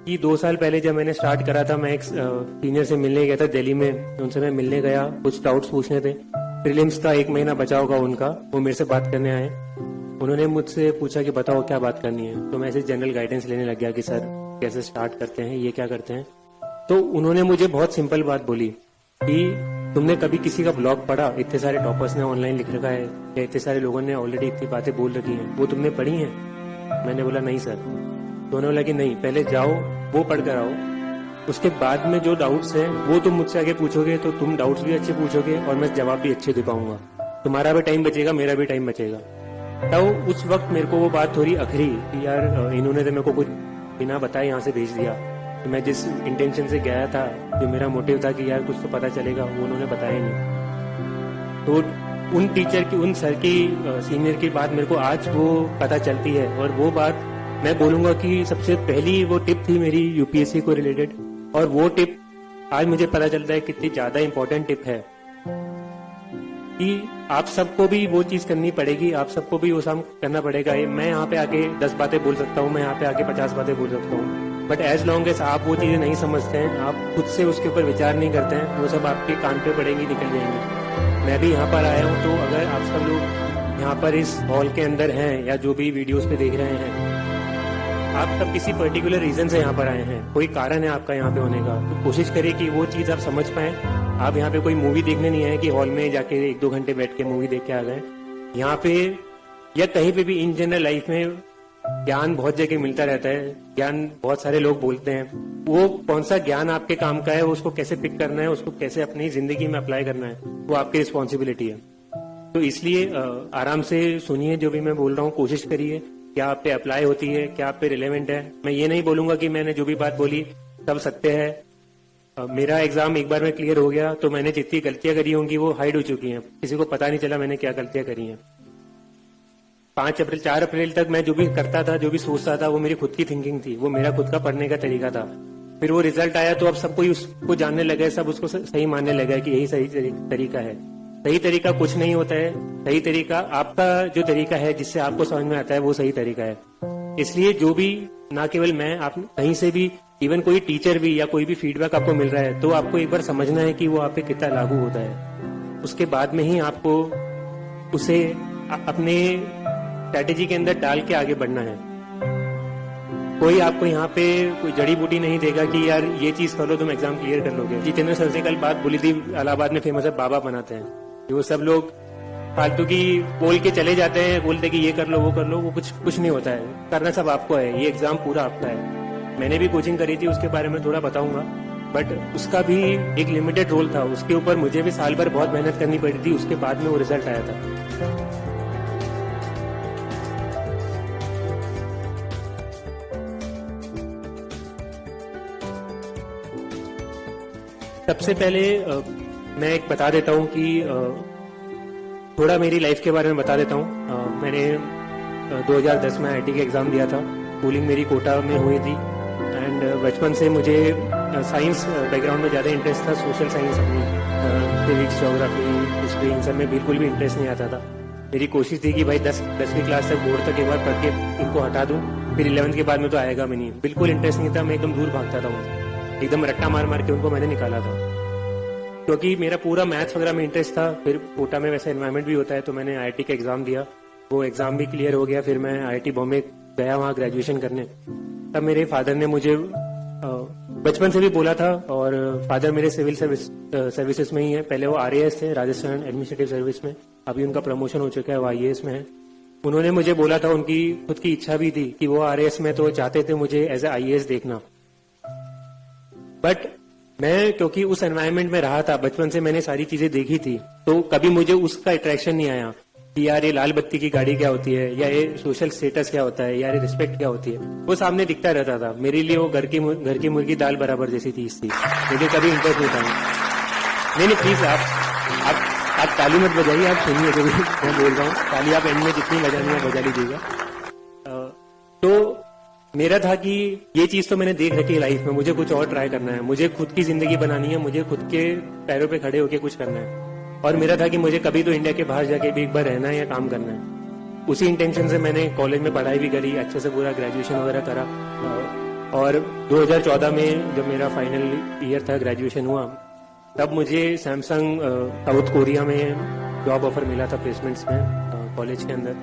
कि 2 साल पहले जब मैंने स्टार्ट करा था, मैं एक सीनियर से मिलने गया था दिल्ली में। उनसे मैं मिलने गया, कुछ डाउट्स पूछने थे। प्रीलिम्स का 1 महीना बचा होगा उनका, वो मेरे से बात करने आए। उन्होंने मुझसे पूछा कि बताओ क्या बात करनी है। तो मैं ऐसे जनरल गाइडेंस लेने लग गया कि सर कैसे स्टार्ट करते हैं, ये क्या करते हैं। तो उन्होंने मुझे बहुत सिंपल बात बोली कि तुमने कभी किसी का ब्लॉग पढ़ा? इतने सारे टॉपर्स ने ऑनलाइन लिख रखा है, या इतने सारे लोगों ने ऑलरेडी इतनी बातें बोल रखी हैं, वो तुमने पढ़ी हैं? मैंने बोला नहीं सर। तो उन्होंने बोला कि नहीं, पहले जाओ वो पढ़ कर आओ, उसके बाद में जो डाउट्स हैं वो तुम मुझसे आगे पूछोगे तो तुम डाउट्स भी अच्छे पूछोगे और मैं जवाब भी अच्छे दे पाऊंगा। तुम्हारा भी टाइम बचेगा, मेरा भी टाइम बचेगा। तो उस वक्त मेरे को वो बात थोड़ी अखरी कि यार इन्होंने तो मेरे को कुछ बिना बताए यहाँ से भेज दिया। तो मैं जिस इंटेंशन से गया था, जो मेरा मोटिव था कि यार कुछ तो पता चलेगा, वो उन्होंने बताया नहीं। तो उन टीचर की, उन सर की, सीनियर की बात मेरे को आज वो पता चलती है। और वो बात मैं बोलूंगा कि सबसे पहली वो टिप थी मेरी यूपीएससी को रिलेटेड। और वो टिप आज मुझे पता चलता है कितनी ज्यादा इंपॉर्टेंट टिप है कि आप सबको भी वो चीज करनी पड़ेगी, आप सबको भी वो काम करना पड़ेगा। मैं यहाँ पे आके 10 बातें बोल सकता हूँ, मैं यहाँ पे आके 50 बातें बोल सकता हूँ, बट एज लॉन्ग एज आप वो चीजें नहीं समझते हैं, आप खुद से उसके ऊपर विचार नहीं करते हैं, वो सब आपके कान पे पड़ेंगी, निकल जाएंगी। मैं भी यहाँ पर आया हूँ, तो अगर आप सब लोग यहाँ पर इस हॉल के अंदर हैं या जो भी वीडियोस पे देख रहे हैं, आप सब किसी पर्टिकुलर रीजन से यहाँ पर आए हैं, कोई कारण है आपका यहाँ पे होने का, तो कोशिश करिए कि वो चीज आप समझ पाए। आप यहाँ पे कोई मूवी देखने नहीं आए कि हॉल में जाके 1-2 घंटे बैठ के मूवी देख के आ गए। यहाँ पे या कहीं पे भी इन जनरल लाइफ में ज्ञान बहुत जगह मिलता रहता है, ज्ञान बहुत सारे लोग बोलते हैं। वो कौन सा ज्ञान आपके काम का है, उसको कैसे पिक करना है, उसको कैसे अपनी जिंदगी में अप्लाई करना है, वो आपकी रिस्पॉन्सिबिलिटी है। तो इसलिए आराम से सुनिए जो भी मैं बोल रहा हूँ, कोशिश करिए क्या आप पे अप्लाई होती है, क्या आप पे रिलेवेंट है। मैं ये नहीं बोलूंगा कि मैंने जो भी बात बोली सब सत्य है। मेरा एग्जाम एक बार में क्लियर हो गया तो मैंने जितनी गलतियां करी होंगी वो हाइड हो चुकी हैं, किसी को पता नहीं चला मैंने क्या गलतियां करी हैं। 4 अप्रैल तक मैं जो भी करता था, जो भी सोचता था, वो मेरी खुद की थिंकिंग थी, वो मेरा खुद का पढ़ने का तरीका था। फिर वो रिजल्ट आया तो अब सब कोई उसको जानने लगे, सब उसको सही मानने लगे कि यही सही तरीका है। सही तरीका कुछ नहीं होता है, सही तरीका आपका जो तरीका है जिससे आपको समझ में आता है वो सही तरीका है। इसलिए जो भी, ना केवल मैं, आप कहीं से भी, इवन कोई टीचर भी या कोई भी फीडबैक आपको मिल रहा है तो आपको एक बार समझना है कि वो आप पे कितना लागू होता है। उसके बाद में ही आपको उसे अपने स्ट्रेटेजी के अंदर डाल के आगे बढ़ना है। कोई आपको यहाँ पे कोई जड़ी बूटी नहीं देगा कि यार ये चीज कर लो तुम एग्जाम क्लियर कर लोगे। जितेंद्र सर से कल बात बोली थी, इलाहाबाद में फेमस है, बाबा बनाते हैं। वो सब लोग फालतू की बोल के चले जाते हैं, बोलते कि ये कर लो वो कर लो, वो कुछ नहीं होता है। करना सब आपको है, ये एग्जाम पूरा आपका है। मैंने भी कोचिंग करी थी, उसके बारे में थोड़ा बताऊंगा, बट उसका भी एक लिमिटेड रोल था। उसके ऊपर मुझे भी साल भर बहुत मेहनत करनी पड़ी थी, उसके बाद में वो रिजल्ट आया था। सबसे पहले मैं एक बता देता हूँ कि थोड़ा मेरी लाइफ के बारे में बता देता हूँ। मैंने 2010 में आईआईटी का एग्जाम दिया था। स्कूलिंग मेरी कोटा में हुई थी एंड बचपन से मुझे साइंस बैकग्राउंड में ज़्यादा इंटरेस्ट था। सोशल साइंस, अपनी फिजिक्स, ज्योग्राफी, हिस्ट्री, इन सब में बिल्कुल भी इंटरेस्ट नहीं आता था। मेरी कोशिश थी कि भाई 10वीं क्लास तक, बोर्ड तक एक बार पढ़ के इनको हटा दूँ, फिर 11th के बाद में तो आएगा भी नहीं। बिल्कुल इंटरेस्ट नहीं था, मैं एकदम दूर भागता था उनसे, एकदम रट्टा मार मार के उनको मैंने निकाला था, क्योंकि मेरा पूरा मैथ्स वगैरह में इंटरेस्ट था। फिर कोटा में वैसे एनवायरमेंट भी होता है, तो मैंने आईआईटी का एग्जाम दिया, वो एग्जाम भी क्लियर हो गया। फिर मैं आईआईटी बॉम्बे गया वहाँ ग्रेजुएशन करने। तब मेरे फादर ने मुझे बचपन से भी बोला था, और फादर मेरे सिविल सर्विसेज में ही है। पहले वो आरएएस थे, राजस्थान एडमिनिस्ट्रेटिव सर्विस में, अभी उनका प्रमोशन हो चुका है, वो आईएएस में है। उन्होंने मुझे बोला था, उनकी खुद की इच्छा भी थी कि वो आरएएस में, तो चाहते थे मुझे एज ए आईएएस देखना। बट मैं क्योंकि उस एनवायरनमेंट में रहा था, बचपन से मैंने सारी चीजें देखी थी, तो कभी मुझे उसका अट्रैक्शन नहीं आया कि यार ये लाल बत्ती की गाड़ी क्या होती है, या ये सोशल स्टेटस क्या होता है, या ये रिस्पेक्ट क्या होती है। वो सामने दिखता रहता था। मेरे लिए वो घर की मुर्गी दाल बराबर जैसी चीज थी, मुझे कभी इंटरेस्ट नहीं था। नहीं प्लीज आप ताली मत बजाइए, आप सुनिए जो भी मैं बोल रहा हूँ। ताली आप एंड में जितनी बजानी है बजा लीजिएगा। तो मेरा था कि ये चीज तो मैंने देख रखी है लाइफ में, मुझे कुछ और ट्राई करना है, मुझे खुद की जिंदगी बनानी है, मुझे खुद के पैरों पे खड़े होके कुछ करना है। और मेरा था कि मुझे कभी तो इंडिया के बाहर जाके भी एक बार रहना है या काम करना है। उसी इंटेंशन से मैंने कॉलेज में पढ़ाई भी करी, अच्छे से पूरा ग्रेजुएशन वगैरह करा। और 2014 में जब मेरा फाइनल ईयर था, ग्रेजुएशन हुआ, तब मुझे सैमसंग साउथ कोरिया में जॉब ऑफर मिला था प्लेसमेंट्स में कॉलेज के अंदर।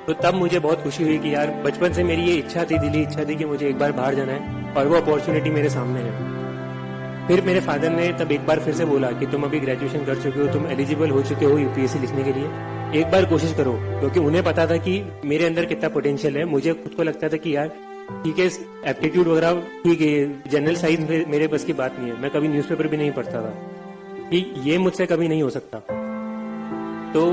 तो तब मुझे बहुत खुशी हुई कि यार बचपन से मेरी ये इच्छा थी, दिली इच्छा थी कि मुझे एक बार बाहर जाना है और वो अपॉर्चुनिटी मेरे सामने है। फिर मेरे फादर ने तब एक बार फिर से बोला कि तुम अभी ग्रेजुएशन कर चुके हो, तुम एलिजिबल हो चुके हो यूपीएससी लिखने के लिए, एक बार कोशिश करो। क्योंकि उन्हें पता था कि मेरे अंदर कितना पोटेंशियल है। मुझे खुद को लगता था कि यार ठीक है, एप्टीट्यूड वगैरह ठीक है, जनरल साइंस मेरे बस की बात नहीं है, मैं कभी न्यूज़पेपर भी नहीं पढ़ता था, कि ये मुझसे कभी नहीं हो सकता। तो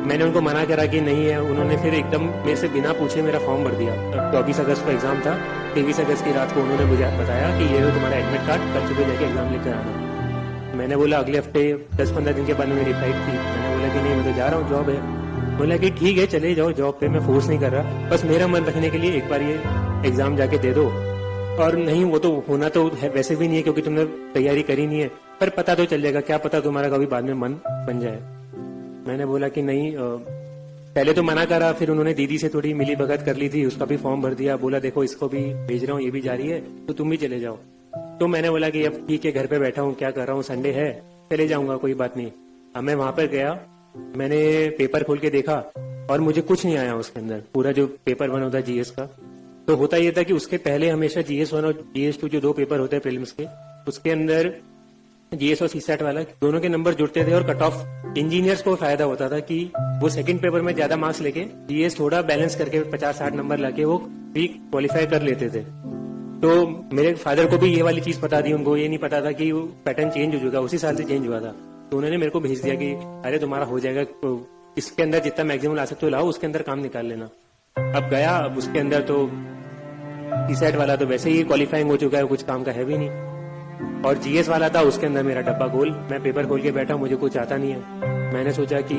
मैंने उनको मना करा कि नहीं है। उन्होंने फिर एकदम मेरे से बिना पूछे मेरा फॉर्म भर दिया। 24 अगस्त को एग्जाम था, 23 अगस्त की रात को उन्होंने मुझे बताया कि ये हो तुम्हारा एडमिट कार्ड, कल सुबह जाके एग्जाम लेकर आना। मैंने बोला अगले हफ्ते 10-15 दिन के बाद मेरी फ्लाइट थी। मैंने बोला कि नहीं, मैं तो जा रहा हूँ, जॉब है। बोला कि ठीक है चले जाओ जॉब पे, मैं फोर्स नहीं कर रहा, बस मेरा मन रखने के लिए एक बार ये एग्जाम जाके दे दो। और नहीं, वो तो होना तो है, वैसे भी नहीं है क्योंकि तुमने तैयारी करी नहीं है, पर पता तो चल जाएगा, क्या पता तुम्हारा कभी बाद में मन बन जाए। मैंने बोला कि नहीं, पहले तो मना करा, फिर उन्होंने दीदी से थोड़ी मिली भगत कर ली थी, उसका भी फॉर्म भर दिया। बोला देखो इसको भी भेज रहा हूँ, ये भी जा रही है, तो तुम भी चले जाओ। तो मैंने बोला कि अब ठीक है, घर पे बैठा हूँ, क्या कर रहा हूँ, संडे है, चले जाऊंगा, कोई बात नहीं। अब मैं वहां पर गया, मैंने पेपर खोल के देखा और मुझे कुछ नहीं आया उसके अंदर। पूरा जो पेपर वन होता है जीएस का, तो होता यह था कि उसके पहले हमेशा जीएस 1 और जीएस 2 जो 2 पेपर होते हैं प्रीलिम्स के, उसके अंदर जीएस और सीसैट वाला दोनों के नंबर जुड़ते थे और कट ऑफ इंजीनियर्स को फायदा होता था कि वो सेकंड पेपर में ज्यादा मार्क्स लेके जीएस थोड़ा बैलेंस करके 50-60 नंबर लाके वो भी क्वालिफाई कर लेते थे। तो मेरे फादर को भी ये वाली चीज पता थी, उनको ये नहीं पता था कि वो पैटर्न चेंज हो चुका, उसी साल से चेंज हुआ था। तो उन्होंने मेरे को भेज दिया कि अरे तुम्हारा हो जाएगा, इसके अंदर जितना मैक्सिमम ला सकते हो लाओ, उसके अंदर काम निकाल लेना। अब गया, अब उसके अंदर तो सीसैट वाला तो वैसे ही क्वालिफाइंग हो चुका है, कुछ काम का है भी नहीं, और जीएस वाला था उसके अंदर मेरा डब्बा गोल। मैं पेपर खोल के बैठा, मुझे कुछ आता नहीं है। मैंने सोचा कि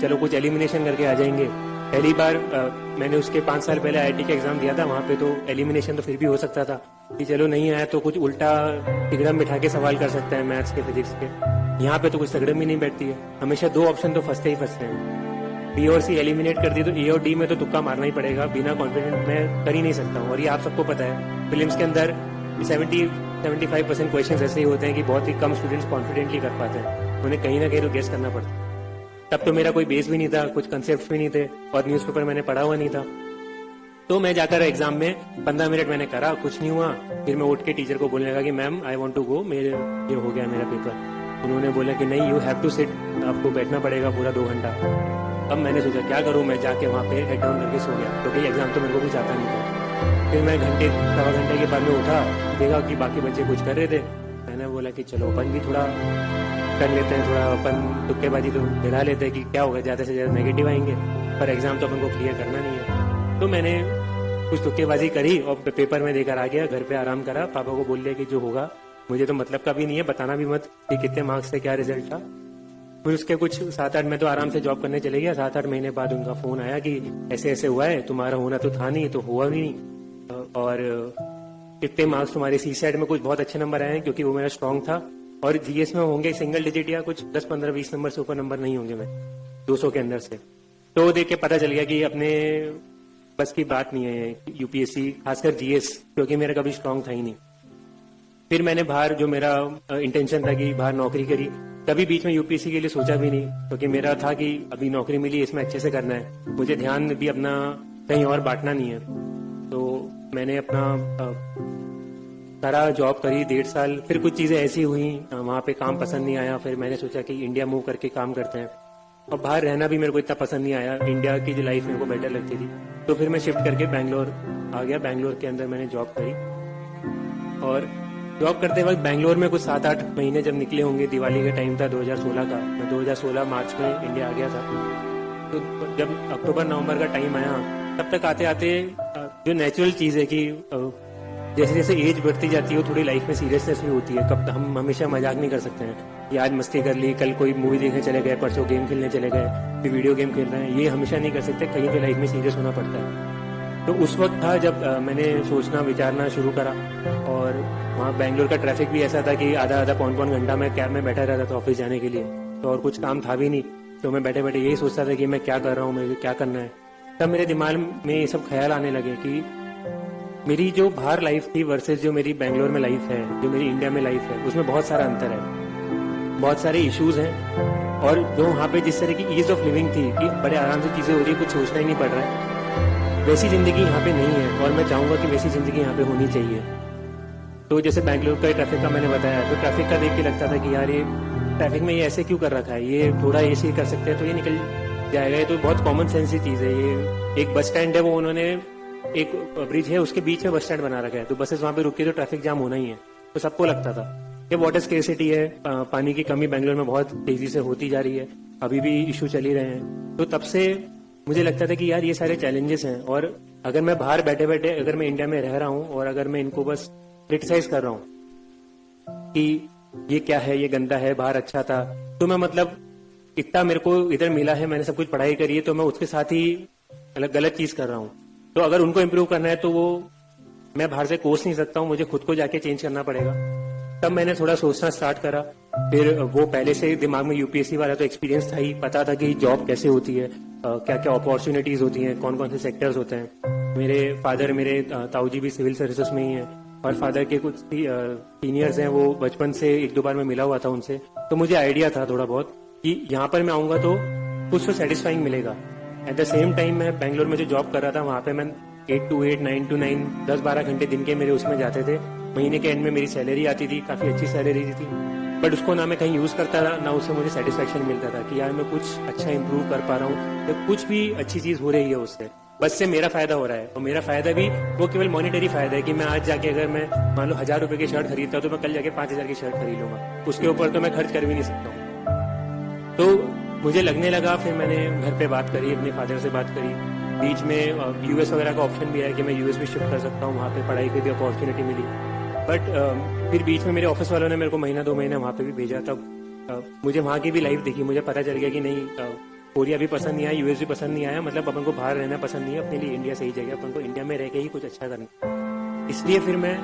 चलो कुछ एलिमिनेशन करके आ जाएंगे। पहली बार मैंने उसके 5 साल पहले आईआईटी का एग्जाम दिया था, वहां पे तो एलिमिनेशन तो फिर भी हो सकता था कि चलो नहीं आया तो कुछ उल्टा तिगड़म बिठा के सवाल कर सकते हैं मैथ्स के, फिजिक्स के। यहाँ पे तो कुछ तिगड़म ही नहीं बैठती है, हमेशा 2 ऑप्शन तो फंसते ही फंसते हैं। बी और सी एलिमिनेट कर दी तो ए और डी में तो तुक्का मारना ही पड़ेगा, बिना कॉन्फिडेंट मैं कर ही नहीं सकता हूँ। और ये आप सबको पता है, फिल्म्स के अंदर 70-75% क्वेश्चन ऐसे ही होते हैं कि बहुत ही कम स्टूडेंट्स कॉन्फिडेंटली कर पाते हैं, उन्हें कहीं ना कहीं तो गेस करना पड़ता है। तब तो मेरा कोई बेस भी नहीं था, कुछ कंसेप्ट भी नहीं थे और न्यूज़पेपर मैंने पढ़ा हुआ नहीं था। तो मैं जाकर एग्जाम में 15 मिनट मैंने करा, कुछ नहीं हुआ। फिर मैं उठ के टीचर को बोलने लगा कि ma'am I want to go, मेरे ये हो गया मेरा पेपर। उन्होंने बोला कि नहीं, यू हैव टू सिट, आपको बैठना पड़ेगा पूरा 2 घंटा। अब मैंने सोचा क्या करूं, मैं जाके वहां पे हेड डाउन करके सो गया, क्योंकि एग्जाम तो मेरे को कुछ आता नहीं था। फिर मैं सवा घंटे के बाद में उठा, देखा कि बाकी बच्चे कुछ कर रहे थे। मैंने बोला कि चलो अपन भी थोड़ा कर लेते हैं, थोड़ा अपन तुक्केबाजी तो गिरा लेते हैं कि क्या होगा, ज्यादा से ज्यादा नेगेटिव आएंगे, पर एग्जाम तो अपन को क्लियर करना नहीं है। तो मैंने कुछ तुक्केबाजी करी और पेपर में देकर आ गया, घर पे आराम करा। पापा को बोल दिया कि जो होगा मुझे तो मतलब का भी नहीं है, बताना भी मत कि कितने मार्क्स से क्या रिजल्ट था। फिर उसके कुछ 7-8 में तो आराम से जॉब करने चले गया। 7-8 महीने बाद उनका फोन आया कि ऐसे ऐसे हुआ है, तुम्हारा होना तो था नहीं, तो हुआ भी नहीं, और कितने मार्क्स तुम्हारे सीसैट में कुछ बहुत अच्छे नंबर आए हैं, क्योंकि वो मेरा स्ट्रांग था। और जीएस में होंगे सिंगल डिजिट या कुछ 10-15-20 नंबर से ऊपर नंबर नहीं होंगे मैं 200 के अंदर से। तो देख के पता चल गया कि अपने बस की बात नहीं है यूपीएससी, खासकर जीएस, क्योंकि मेरा कभी स्ट्रांग था ही नहीं। फिर मैंने बाहर, जो मेरा इंटेंशन था कि बाहर नौकरी करी, कभी बीच में यूपीएससी के लिए सोचा भी नहीं, क्योंकि मेरा था कि अभी नौकरी मिली, इसमें अच्छे से करना है, मुझे ध्यान भी अपना कहीं और बांटना नहीं है। तो मैंने अपना सारा जॉब करी 1.5 साल। फिर कुछ चीजें ऐसी हुई, वहां पे काम पसंद नहीं आया। फिर मैंने सोचा कि इंडिया मूव करके काम करते हैं, और बाहर रहना भी मेरे को इतना पसंद नहीं आया, इंडिया की जो लाइफ मेरे को बेटर लगती थी। तो फिर मैं शिफ्ट करके बैंगलोर आ गया। बैंगलोर के अंदर मैंने जॉब करी, और जॉब करते वक्त बैंगलोर में कुछ 7-8 महीने जब निकले होंगे, दिवाली का टाइम था 2016 का, मैं 2016 मार्च में इंडिया आ गया था। तो जब अक्टूबर-नवंबर का टाइम आया, तब तक आते आते जो नेचुरल चीज है कि जैसे जैसे एज बढ़ती जाती है, थोड़ी लाइफ में सीरियसनेस भी होती है। कब हम हमेशा मजाक नहीं कर सकते हैं कि आज मस्ती कर ली, कल कोई मूवी देखने चले गए, परसों गेम खेलने चले गए, फिर वीडियो गेम खेल रहे हैं, ये हमेशा नहीं कर सकते, कहीं तो लाइफ में सीरियस होना पड़ता है। तो उस वक्त था जब मैंने सोचना विचारना शुरू करा। और वहाँ बैंगलोर का ट्रैफिक भी ऐसा था कि आधा पौन घंटा मैं कैब में बैठा रहता था ऑफिस जाने के लिए, तो और कुछ काम था भी नहीं। तो मैं बैठे बैठे यही सोचता था कि मैं क्या कर रहा हूँ, मुझे क्या करना है। तब मेरे दिमाग में ये सब ख्याल आने लगे कि मेरी जो बाहर लाइफ थी वर्सेस जो मेरी बेंगलोर में लाइफ है, जो मेरी इंडिया में लाइफ है, उसमें बहुत सारा अंतर है। बहुत सारे इश्यूज हैं और जो वहाँ पे जिस तरह की ईज ऑफ लिविंग थी कि बड़े आराम से चीजें हो रही है, कुछ सोचना ही नहीं पड़ रहा है, वैसी जिंदगी यहाँ पे नहीं है और मैं चाहूंगा कि वैसी जिंदगी यहाँ पे होनी चाहिए। तो जैसे बैंगलोर का ट्रैफिक का मैंने बताया, तो ट्रैफिक का देख के लगता था कि यार ये ट्रैफिक में ये ऐसे क्यों कर रखा है, ये थोड़ा ऐसे कर सकते हैं तो ये निकल जाएगा। ये तो बहुत कॉमन सेंस की चीज है। ये एक बस स्टैंड है, वो उन्होंने एक ब्रिज है उसके बीच में बस स्टैंड बना रखा है, तो बसेस वहां पे रुकी तो ट्रैफिक जाम होना ही है। तो सबको लगता था ये वाटर स्केर्सिटी है, पानी की कमी बैंगलोर में बहुत तेजी से होती जा रही है, अभी भी इशू चल ही रहे हैं। तो तब से मुझे लगता था कि यार ये सारे चैलेंजेस हैं और अगर मैं बाहर बैठे बैठे अगर मैं इंडिया में रह रहा हूँ और अगर मैं इनको बस क्रिटिसाइज कर रहा हूँ कि ये क्या है, ये गंदा है, बाहर अच्छा था, तो मैं मतलब इतना मेरे को इधर मिला है, मैंने सब कुछ पढ़ाई करी है, तो मैं उसके साथ ही गलत चीज कर रहा हूँ। तो अगर उनको इम्प्रूव करना है तो वो मैं बाहर से कोर्स नहीं सकता हूँ, मुझे खुद को जाके चेंज करना पड़ेगा। तब मैंने थोड़ा सोचना स्टार्ट करा। फिर वो पहले से दिमाग में यूपीएससी वाला तो एक्सपीरियंस था ही, पता था कि जॉब कैसे होती है, क्या क्या अपॉर्चुनिटीज होती हैं, कौन कौन से सेक्टर्स होते हैं। मेरे फादर, मेरे ताऊजी भी सिविल सर्विसेज में ही है और फादर के कुछ सीनियर्स हैं, वो बचपन से एक दो बार मैं मिला हुआ था उनसे, तो मुझे आइडिया था थोड़ा बहुत कि यहाँ पर मैं आऊंगा तो कुछ तो सेटिस्फाइंग मिलेगा। एट द सेम टाइम मैं बैंगलोर में जो जॉब कर रहा था वहां पे मैं 8 to 8, 9 to 9, 10-12 घंटे दिन के मेरे उसमें जाते थे। महीने के एंड में मेरी सैलरी आती थी, काफी अच्छी सैलरी थी, बट उसको ना मैं कहीं यूज करता था, ना उससे मुझे सेटिस्फेक्शन मिलता था कि यार मैं कुछ अच्छा इंप्रूव कर पा रहा हूँ या कुछ भी अच्छी चीज हो रही है उससे, बस से मेरा फायदा हो रहा है। और मेरा फायदा भी वो केवल मॉनिटरी फायदा है कि मैं आज जाके अगर मैं मान लो 1000 रुपए की शर्ट खरीदता हूँ तो मैं कल जाके 5000 की शर्ट खरीद लूंगा, उसके ऊपर तो मैं खर्च कर भी नहीं सकता हूँ। तो मुझे लगने लगा, फिर मैंने घर पे बात करी, अपने फादर से बात करी, बीच में यूएस वगैरह का ऑप्शन भी है कि मैं यूएस भी शिफ्ट कर सकता हूँ, वहाँ पे पढ़ाई की भी अपॉर्चुनिटी मिली। बट फिर बीच में मेरे ऑफिस वालों ने मेरे को महीना 2 महीने वहाँ पे भी भेजा, तब मुझे वहाँ की भी लाइफ दिखी, मुझे पता चल गया कि नहीं, कोरिया भी पसंद नहीं आया, यूएस भी पसंद नहीं आया, मतलब अपन को बाहर रहना पसंद नहीं है, अपने लिए इंडिया सही जगह, अपन को इंडिया में रह के ही कुछ अच्छा करना। इसलिए फिर मैं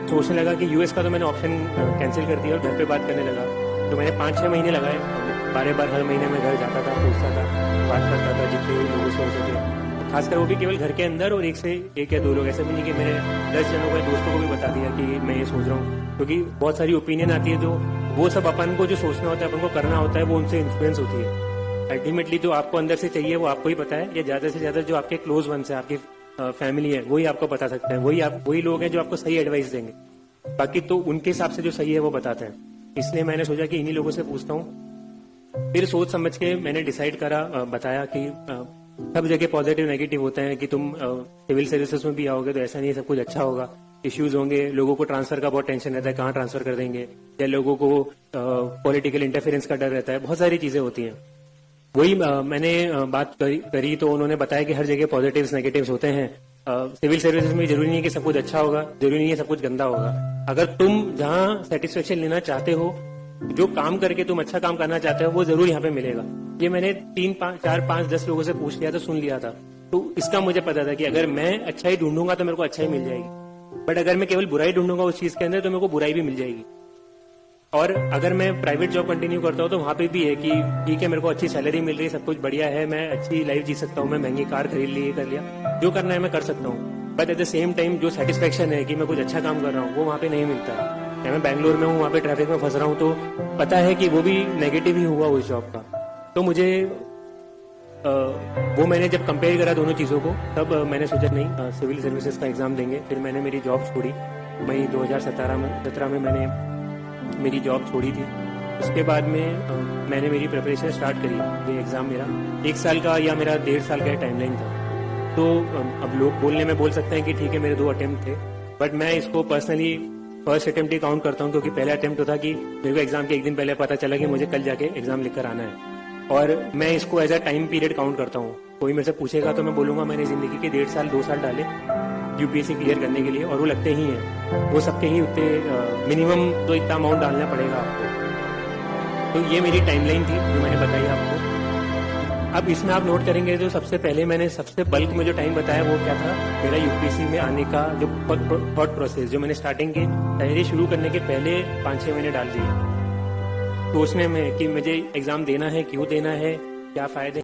सोचने लगा कि यूएस का तो मैंने ऑप्शन कैंसिल कर दिया और घर पे बात करने लगा। तो मैंने 5-6 महीने लगाए, बार हर महीने में घर जाता था, पूछता था, बात करता था जितने लोगों से हो सके, खासकर वो भी केवल घर के अंदर और एक से एक या 2 लोग, ऐसे भी नहीं कि मैंने 10 जनों को, दोस्तों को भी बता दिया कि मैं ये सोच रहा हूँ, क्योंकि बहुत सारी ओपिनियन आती है, जो वो सब अपन को जो सोचना होता है, अपन को करना होता है, वो उनसे इन्फ्लुएंस होती है। अल्टीमेटली जो आपको अंदर से चाहिए वो आपको ही पता है, या ज्यादा से ज्यादा जो आपके क्लोज वंस है, आपकी फैमिली है, वही आपको बता सकते हैं, वही लोग हैं जो आपको सही एडवाइस देंगे, बाकी तो उनके हिसाब से जो सही है वो बताते हैं। इसलिए मैंने सोचा कि इन्हीं लोगों से पूछता हूँ। फिर सोच समझ के मैंने डिसाइड करा, बताया कि सब जगह पॉजिटिव नेगेटिव होते हैं, कि तुम सिविल सर्विसेज में भी आओगे तो ऐसा नहीं सब कुछ अच्छा होगा, इश्यूज होंगे, लोगों को ट्रांसफर का बहुत टेंशन रहता है, कहाँ ट्रांसफर कर देंगे, या लोगों को पॉलिटिकल इंटरफेरेंस का डर रहता है, बहुत सारी चीजें होती हैं। वही मैंने बात करी तो उन्होंने बताया कि हर जगह पॉजिटिव्स नेगेटिव्स होते हैं। सिविल सर्विसेज में जरूरी नहीं है कि सब कुछ अच्छा होगा, जरूरी नहीं है सब कुछ गंदा होगा। अगर तुम जहाँ सेटिस्फेक्शन लेना चाहते हो, जो काम करके तुम अच्छा काम करना चाहते हो, वो जरूर यहाँ पे मिलेगा। ये मैंने 3, 4, 5, 10 लोगों से पूछ लिया था, सुन लिया था, तो इसका मुझे पता था कि अगर मैं अच्छा ही ढूंढूंगा तो मेरे को अच्छा ही मिल जाएगी, बट अगर मैं केवल बुराई ढूंढूंगा उस चीज के अंदर तो मेरे को बुराई भी मिल जाएगी। और अगर मैं प्राइवेट जॉब कंटिन्यू करता हूँ तो वहां पे भी है कि ठीक है, मेरे को अच्छी सैलरी मिल रही है, सब कुछ बढ़िया है, मैं अच्छी लाइफ जी सकता हूँ, मैं महंगी कार खरीद ली, कर लिया, जो करना है मैं कर सकता हूँ, but at the same time जो सेटिस्फेक्शन है कि मैं कुछ अच्छा काम कर रहा हूँ, वो वहां पे नहीं मिलता है। मैं बैंगलोर में हूँ, वहां पे ट्रैफिक में फंस रहा हूँ, तो पता है कि वो भी नेगेटिव ही हुआ उस जॉब का। तो मुझे वो मैंने जब कंपेयर करा दोनों चीजों को, तब मैंने सोचा नहीं, सिविल सर्विसेज का एग्जाम देंगे। फिर मैंने मेरी जॉब छोड़ी, मई 2017 में मैंने मेरी जॉब छोड़ी थी। उसके बाद में मैंने मेरी प्रिपरेशन स्टार्ट करी। ये एग्जाम मेरा 1 साल का या मेरा 1.5 साल का टाइमलाइन था। तो अब लोग बोलने में बोल सकते हैं कि ठीक है, मेरे 2 अटेम्प्ट थे, बट मैं इसको पर्सनली फर्स्ट अटेम्प्ट ही काउंट करता हूँ, क्योंकि पहला अटेम्प्ट तो था कि मेरे को एग्जाम के 1 दिन पहले पता चला कि मुझे कल जाके एग्जाम लिखकर आना है, और मैं इसको as a time period count करता हूँ। कोई मेरे से पूछेगा तो मैं बोलूंगा मैंने जिंदगी के 1.5 साल 2 साल डाले यूपीएससी क्लियर करने के लिए, और वो लगते ही हैं, वो सबके ही उतने मिनिमम तो इतना अमाउंट डालना पड़ेगा आपको। तो ये मेरी टाइमलाइन थी जो मैंने बताई आपको। अब इसमें आप नोट करेंगे, जो सबसे पहले मैंने सबसे बल्क में जो टाइम बताया वो क्या था, मेरा यूपीएससी में आने का जो थॉट प्रोसेस, जो मैंने स्टार्टिंग की तैयारी शुरू करने के पहले 5-6 महीने डाल दिए सोचने में कि मुझे एग्जाम देना है, क्यों देना है, क्या फायदे